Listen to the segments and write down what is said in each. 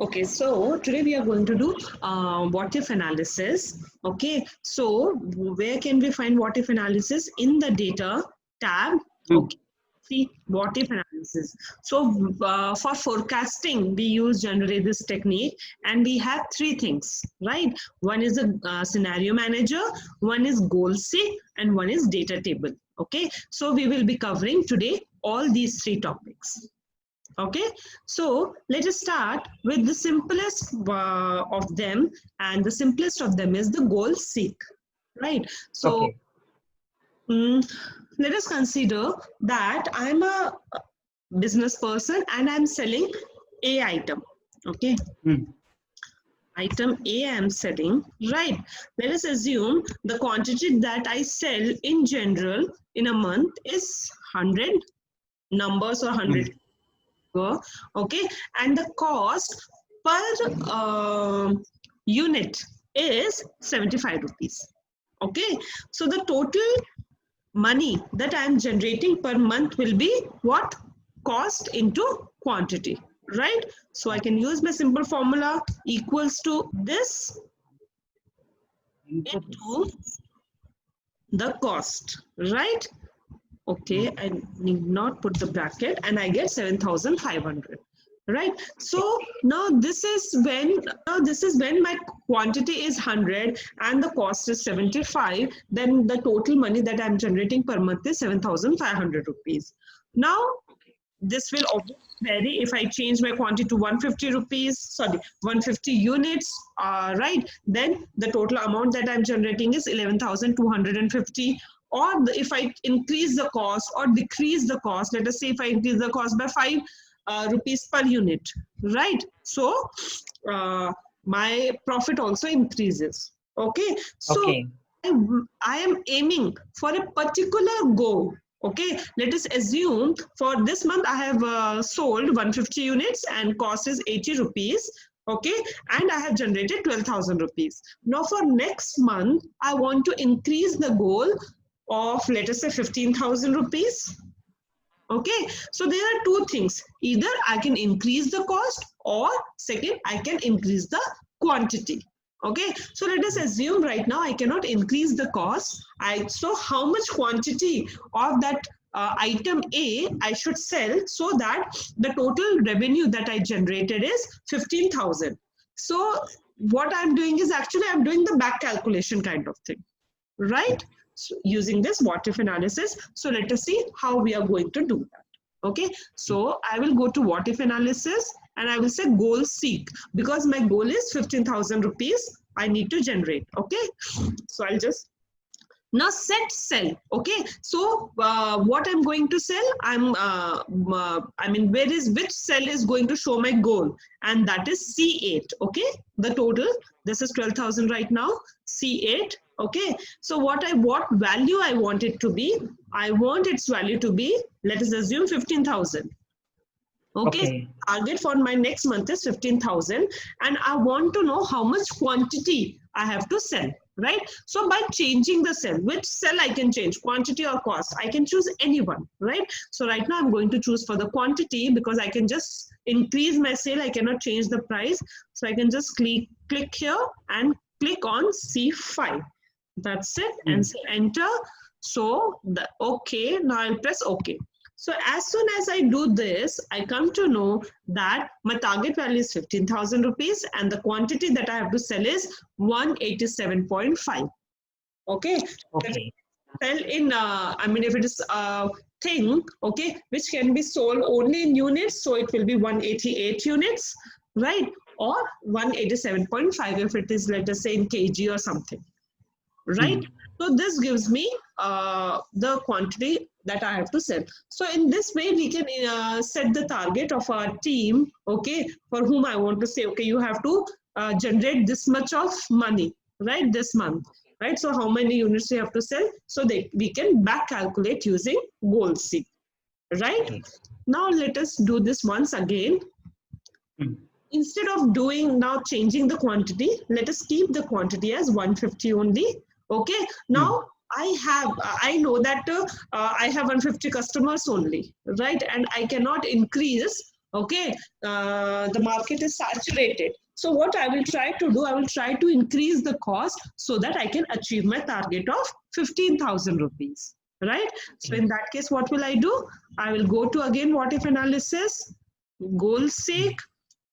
Okay, so today we are going to do what if analysis. Okay, so where can we find what if analysis? In the data tab. Hmm. Okay, see what if analysis. So for forecasting, we use generally this technique, and we have three things, right? One is a scenario manager, one is goal seek, and one is data table. Okay, so we will be covering today all these three topics. Okay, so let us start with the simplest of them, and the simplest of them is the goal seek, right? So Okay. mm, let us consider that I'm a business person and I'm selling a item. Okay, Hmm. item A I'm selling, right? Let us assume the quantity that I sell in general in a month is 100 numbers or Hmm. 100. Okay, and the cost per unit is 75 rupees. Okay, so the total money that I am generating per month will be what? Cost into quantity, right? So I can use my simple formula equals to this Input is. into the cost, right? Hmm. Okay, I need not put the bracket, and I get 7,500, right? Okay. So now this is when my quantity is 100 and the cost is 75, then the total money that I'm generating per month is 7,500 rupees. Now this will obviously vary if I change my quantity to 150 rupees, sorry, 150 units, right? Then the total amount that I'm generating is 11,250. Or if I increase the cost or decrease the cost, let us say if I increase the cost by 5 rupees per unit, right? So my profit also increases. Okay, so Okay. I am aiming for a particular goal. Okay, let us assume for this month I have sold 150 units and cost is 80 rupees. Okay, and I have generated 12,000 rupees. Now for next month, I want to increase the goal of, let us say, 15,000 rupees. Okay, so there are two things. Either I can increase the cost, or second, I can increase the quantity. Okay, so let us assume right now I cannot increase the cost. So how much quantity of that item A I should sell so that the total revenue that I generated is 15,000. So what I'm doing is actually I'm doing the back calculation kind of thing, right? So using this what if analysis. So let us see how we are going to do that. Okay, so I will go to what if analysis and I will say goal seek, because my goal is 15,000 rupees I need to generate. Okay, so I'll just now set cell. Okay, so what I'm going to sell, which cell is going to show my goal, and that is C8. Okay, the total, this is 12,000 right now, C8. Okay, so what value I want it to be, I want its value to be, let us assume 15,000. Okay, Okay. target for my next month is 15,000, and I want to know how much quantity I have to sell, right? So by changing the cell, which cell I can change, quantity or cost, I can choose anyone, right? So right now I'm going to choose for the quantity, because I can just increase my sale, I cannot change the price. So I can just click here and click on C5. That's it, Hmm. and say enter. So okay, now I'll press okay. So as soon as I do this, I come to know that my target value is 15,000 rupees and the quantity that I have to sell is 187.5. Okay. Okay. Sell in, if it is a thing, okay, which can be sold only in units, so it will be 188 units, right? Or 187.5 if it is, let us say, in kg or something, right? Hmm. So this gives me the quantity that I have to sell. So in this way, we can set the target of our team, okay, for whom I want to say, okay, you have to generate this much of money, right, this month, right? So how many units you have to sell, so we can back calculate using goal seek, right? Okay. Now let us do this once again. Hmm. Instead of doing now changing the quantity, let us keep the quantity as 150 only. Okay, Hmm. now I know that I have 150 customers only, right? And I cannot increase Okay, the market is saturated. So what I will try to do, I will try to increase the cost so that I can achieve my target of 15,000 rupees, right? So in that case, what will I do? I will go to again what if analysis, goal seek,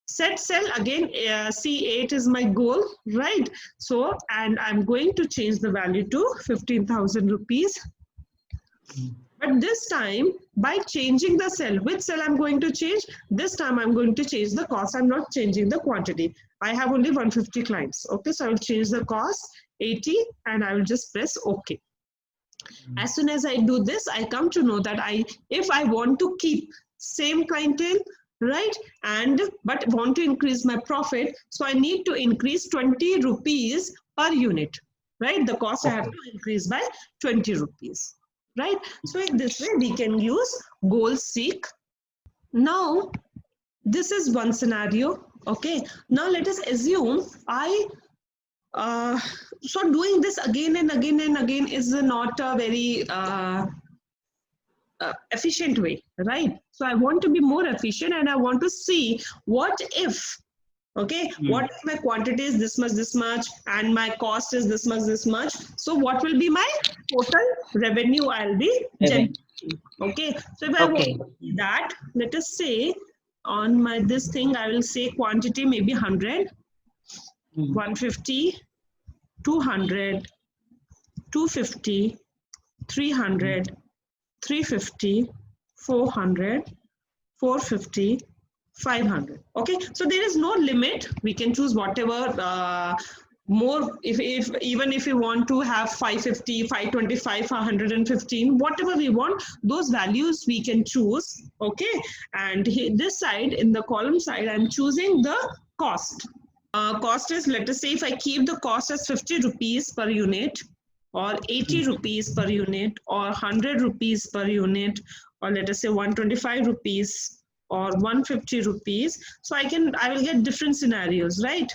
set cell again. C8 is my goal, right? So, and I'm going to change the value to 15,000 rupees. But this time, by changing the cell, which cell I'm going to change? This time I'm going to change the cost. I'm not changing the quantity. I have only 150 clients. Okay, so I will change the cost 80 and I will just press OK. As soon as I do this, I come to know that if I want to keep same clientele, right, and but want to increase my profit, so I need to increase 20 rupees per unit, right? The cost I have to increase by 20 rupees. Right? So in this way, we can use goal seek. Now, this is one scenario. Okay. Now let us assume so doing this again and again and again is not a very efficient way, right? So I want to be more efficient and I want to see what if, okay, what if my quantity is this much and my cost is this much, so what will be my total revenue I'll be generating? Okay, so if I want that, let us say on my this thing I will say quantity maybe 100, 150, 200, 250, 300, 350, 400, 450, 500. Okay, so there is no limit. We can choose whatever more, if even if we want to have 550, 525, 115, whatever we want, those values we can choose. Okay, and this side, in the column side, I'm choosing the cost. Cost is, let us say if I keep the cost as 50 rupees per unit, or 80 rupees per unit, or 100 rupees per unit, or let us say 125 rupees or 150 rupees. So I will get different scenarios, right?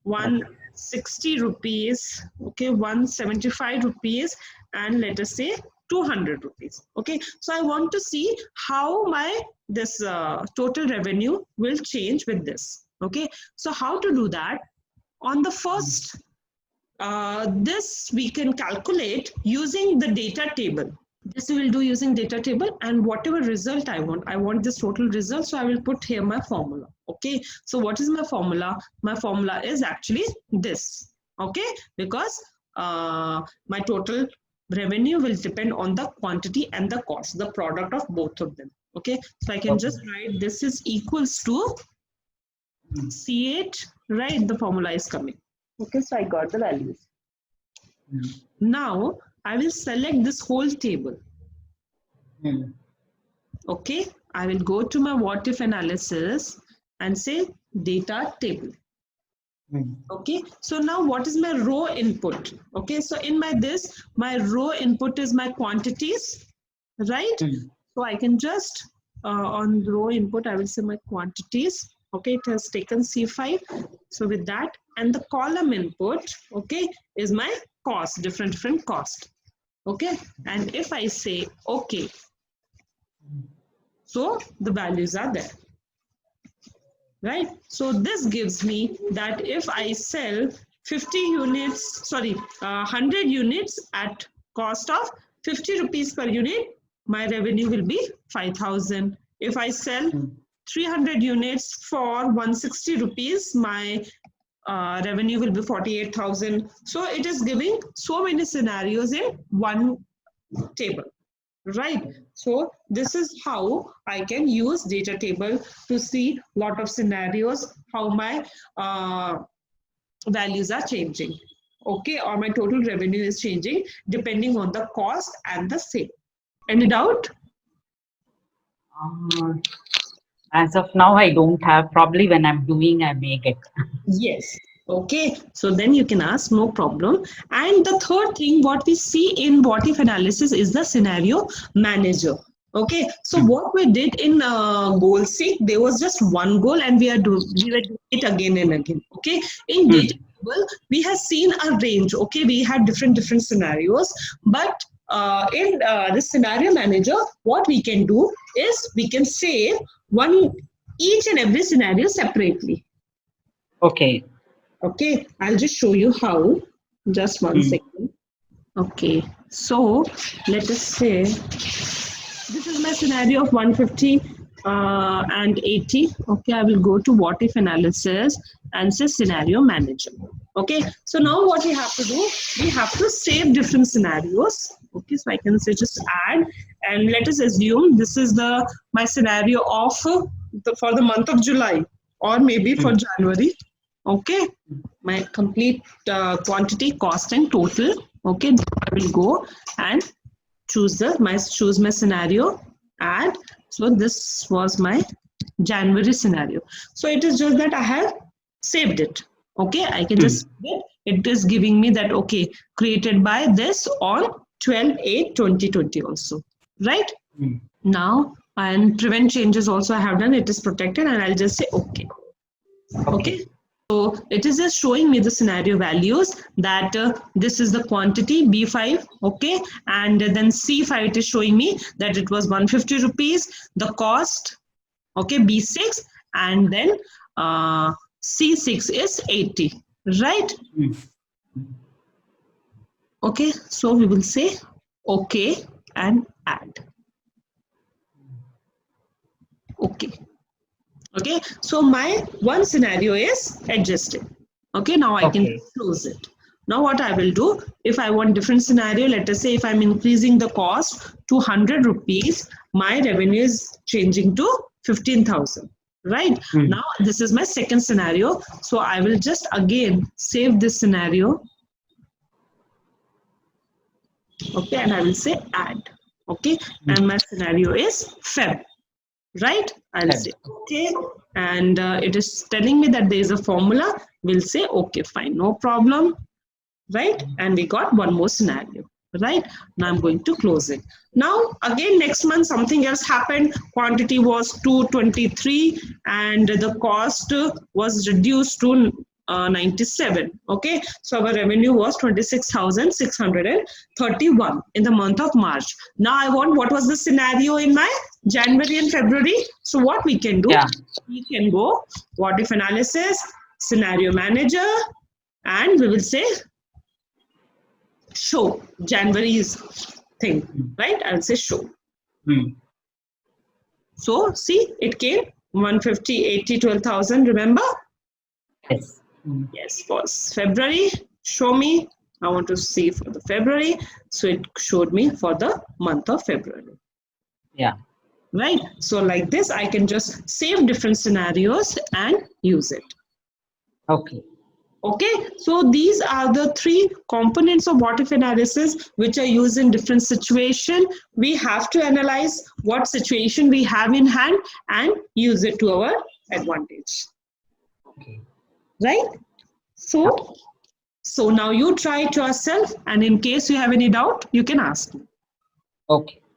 160 rupees, okay, 175 rupees, and let us say 200 rupees. Okay, so I want to see how my this total revenue will change with this. Okay, so how to do that? On the first, this we can calculate using the data table. This we will do using data table, and whatever result I want this total result, so I will put here my formula. Okay, so what is my formula? My formula is actually this. Okay, because my total revenue will depend on the quantity and the cost, the product of both of them. Okay, so I can just write this is equals to C8, right? The formula is coming. Okay, so I got the values. Now I will select this whole table. Okay, I will go to my what if analysis and say data table. Okay, so now what is my row input? Okay, so in my row input is my quantities, right? So I can just on row input I will say my quantities. Okay, it has taken C5. So with that, and the column input, okay, is my cost, different cost. Okay, and if I say okay, so the values are there, right? So this gives me that if I sell 50 units, 100 units at cost of 50 rupees per unit, my revenue will be 5,000. If I sell 300 units for 160 rupees, my revenue will be 48,000. So it is giving so many scenarios in one table, right? So this is how I can use data table to see lot of scenarios, how my values are changing, okay, or my total revenue is changing depending on the cost and the sale. Any doubt? As of now, I don't have. Probably when I'm doing, I may get. Yes. Okay, so then you can ask, no problem. And the third thing, what we see in what if analysis is the scenario manager. Okay, so what we did in goal seek, there was just one goal, and we were doing it again and again. Okay, in data table, we have seen a range. Okay, we had different scenarios, but in the scenario manager, what we can do is we can save each and every scenario separately. Okay. Okay, I'll just show you how. Just one second. Okay, so let us say this is my scenario of 150 and 80. Okay, I will go to what if analysis and say scenario manager. Okay, so now what we have to do, we have to save different scenarios. Okay, so I can say just add, and let us assume this is my scenario of for the month of July, or maybe for January. Okay, my complete quantity, cost and total. Okay, I will go and choose my scenario, add. So this was my January scenario. So it is just that I have saved it. Okay, I can just save it. It is giving me that, okay, created by this on 12/8/2020 also, right? Now, and prevent changes also I have done. It is protected, and I'll just say okay. Okay. So it is just showing me the scenario values that this is the quantity B5, okay, and then C5 it is showing me that it was 150 rupees, the cost, okay, B6, and then C6 is 80, right? Okay, so we will say okay and add. Okay. Okay, so my one scenario is adjusted. Okay, now I can close it. Now what I will do, if I want different scenario, let us say if I'm increasing the cost to 100 rupees, my revenue is changing to 15,000, right? Now this is my second scenario. So I will just again save this scenario. Okay, and I will say add. Okay, and my scenario is Feb. Right, I'll say okay, and it is telling me that there is a formula. We'll say okay, fine, no problem, right? And we got one more scenario, right? Now I'm going to close it. Now again next month something else happened. Quantity was 223 and the cost was reduced to 97. Okay, so our revenue was 26,631 in the month of March. Now I want what was the scenario in my January and February. So what we can do, we can go what if analysis, scenario manager, and we will say show January's thing, right? I'll say show. So see, it came 150, 80, 12,000. Remember? Yes. Yes, was February. Show me. I want to see for the February. So it showed me for the month of February. Yeah. Right. So like this, I can just save different scenarios and use it. Okay. Okay. So these are the three components of what if analysis, which are used in different situation. We have to analyze what situation we have in hand and use it to our advantage. Okay. Right? So now you try it yourself, and in case you have any doubt, you can ask me. Okay.